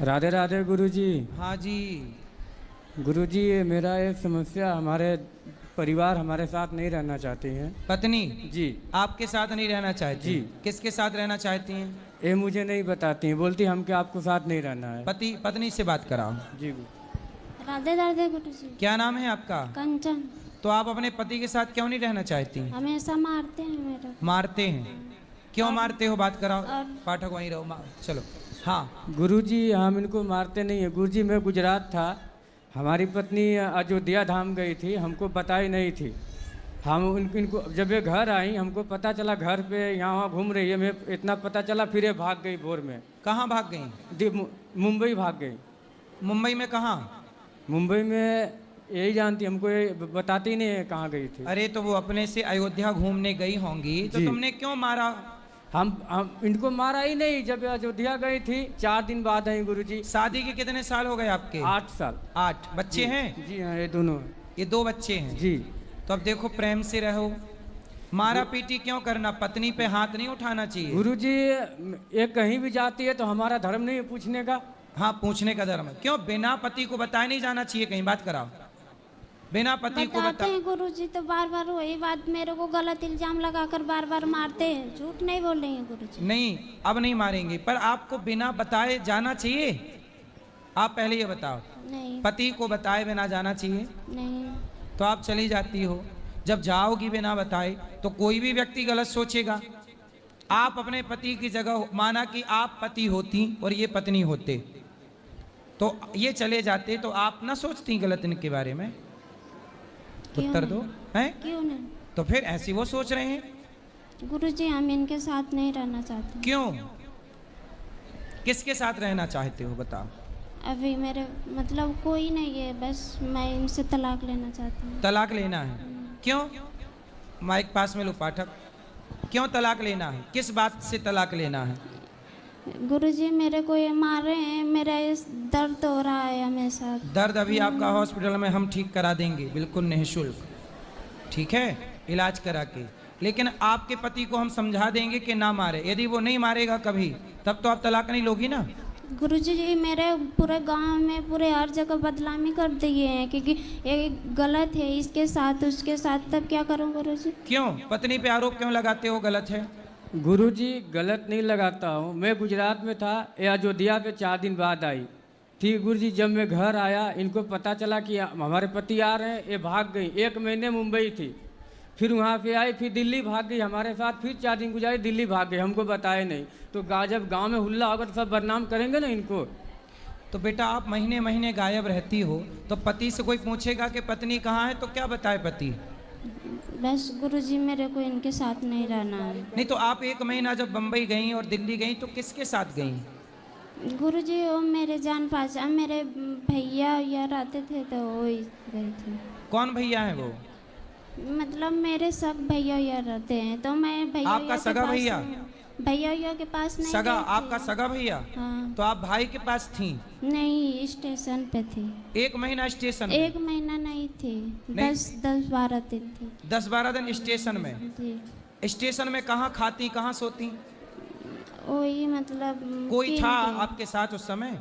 राधे राधे गुरुजी। हाँ जी। गुरुजी, ये मेरा एक समस्या, हमारे परिवार हमारे साथ नहीं रहना चाहते हैं। पत्नी जी। आपके साथ नहीं रहना चाहती? जी। किसके साथ रहना चाहती हैं? ये मुझे नहीं बताती हैं, बोलती हम कि आपको साथ नहीं रहना है। पति पत्नी से बात कराओ। जी। राधे राधे गुरुजी। क्या नाम है आपका? कंचन। तो आप अपने पति के साथ क्यों नहीं रहना चाहती? हमेशा मारते हैं मेरे। मारते हैं? क्यों मारते हो? बात कराओ। और पाठक वहीं रहो, चलो। हाँ गुरुजी, हम इनको मारते नहीं है। गुरुजी, मैं गुजरात था, हमारी पत्नी अयोध्या धाम गई थी, हमको बताई नहीं थी। हम इनको जब ये घर आई, हमको पता चला घर पे यहाँ वहाँ घूम रही है, मैं इतना पता चला, फिर ये भाग गई भोर में। कहाँ भाग गई? मुंबई भाग गई। मुंबई में कहाँ? मुंबई में यही जानती, हमको ये बताती नहीं है कहाँ गई थी। अरे तो वो अपने से अयोध्या घूमने गई होंगी, तो जी। तुमने क्यों मारा? हम इनको मारा ही नहीं। जब अयोध्या गई थी 4 दिन बाद आई गुरुजी। शादी के कितने साल हो गए आपके? 8 साल। 8 बच्चे हैं? जी हाँ, ये दोनों। ये 2 बच्चे हैं? जी। तो अब देखो, प्रेम से रहो, मारा पीटी क्यों करना? पत्नी पे हाथ नहीं उठाना चाहिए। गुरुजी, ये कहीं भी जाती है तो हमारा धर्म नहीं है पूछने का। हाँ, पूछने का धर्म है। क्यों बिना पति को बताए नहीं जाना चाहिए कहीं? बात कराओ। बिना पति को बताते बता। हैं गुरुजी, तो बार बार वही बात, मेरे को गलत इल्जाम लगाकर बार बार मारते हैं। झूठ नहीं बोल रही हैं गुरुजी। नहीं, अब नहीं मारेंगे, पर आपको बिना बताए जाना चाहिए? आप पहले ये बताओ। नहीं। पति को बताए बिना जाना चाहिए? नहीं। तो आप चली जाती हो। जब जाओगी बिना बताए तो कोई भी व्यक्ति गलत सोचेगा। आप अपने पति की जगह, माना कि आप पति होती और ये पत्नी होते, तो ये चले जाते, तो आप ना सोचती गलत इनके बारे में? क्यों उत्तर नहीं? दो। हैं? क्यों नहीं? तो फिर ऐसी वो सोच रहे हैं। गुरुजी, हम इनके साथ नहीं रहना चाहते। क्यों? किसके साथ रहना चाहते हो बताओ? अभी मेरे मतलब कोई नहीं है, बस मैं इनसे तलाक लेना चाहती हूँ। तलाक लेना है? क्यों? माइक पास में लो पाठक। क्यों तलाक लेना है? किस बात से तलाक लेना है? गुरुजी, मेरे को ये मार रहे हैं, मेरा इस दर्द हो रहा है हमेशा। दर्द अभी आपका हॉस्पिटल में हम ठीक करा देंगे, बिल्कुल निःशुल्क। ठीक है, इलाज करा के। लेकिन आपके पति को हम समझा देंगे कि ना मारे। यदि वो नहीं मारेगा कभी, तब तो आप तलाक नहीं लोगी ना? गुरुजी जी, मेरे पूरे गांव में पूरे हर जगह बदनामी कर दिए हैं, क्योंकि ये गलत है, इसके साथ उसके साथ। तब क्या करूं गुरुजी? क्यों पत्नी पे आरोप क्यों लगाते हो? गलत है? गुरुजी, गलत नहीं लगाता हूँ। मैं गुजरात में था, ये अयोध्या पे 4 दिन बाद आई थी। गुरुजी, जब मैं घर आया, इनको पता चला कि हमारे पति आ रहे हैं, ये भाग गई। 1 महीने मुंबई थी, फिर वहाँ पे आई, फिर दिल्ली भाग गई हमारे साथ, फिर 4 दिन गुजारी, दिल्ली भाग गई, हमको बताए नहीं। तो जब गांव में हुल्ला होगा तो सब बदनाम करेंगे ना इनको। तो बेटा, आप महीने महीने गायब रहती हो, तो पति से कोई पूछेगा कि पत्नी कहाँ है, तो क्या बताए पति? बस गुरुजी, मेरे को इनके साथ नहीं रहना है। नहीं तो आप 1 महीना जब बम्बई गई और दिल्ली गई, तो किसके साथ गई? गुरुजी, वो मेरे जान पहचान, मेरे भैया या रहते थे, तो वो ही गए थे। कौन भैया है वो? मतलब मेरे सब भैया या रहते हैं, तो मैं भैया आपका सगा भैया? भैया के पास नहीं सगा? गई थी। आपका सगा भैया? हाँ। तो आप भाई के पास थी? नहीं, स्टेशन पे थी। 1 महीना स्टेशन में? 1 महीना नहीं थी, नहीं? 10-12 दिन थी। 10-12 दिन स्टेशन में? जी। स्टेशन में कहाँ खाती, कहाँ सोती? वही मतलब कोई तीन था दिन। आपके साथ उस समय?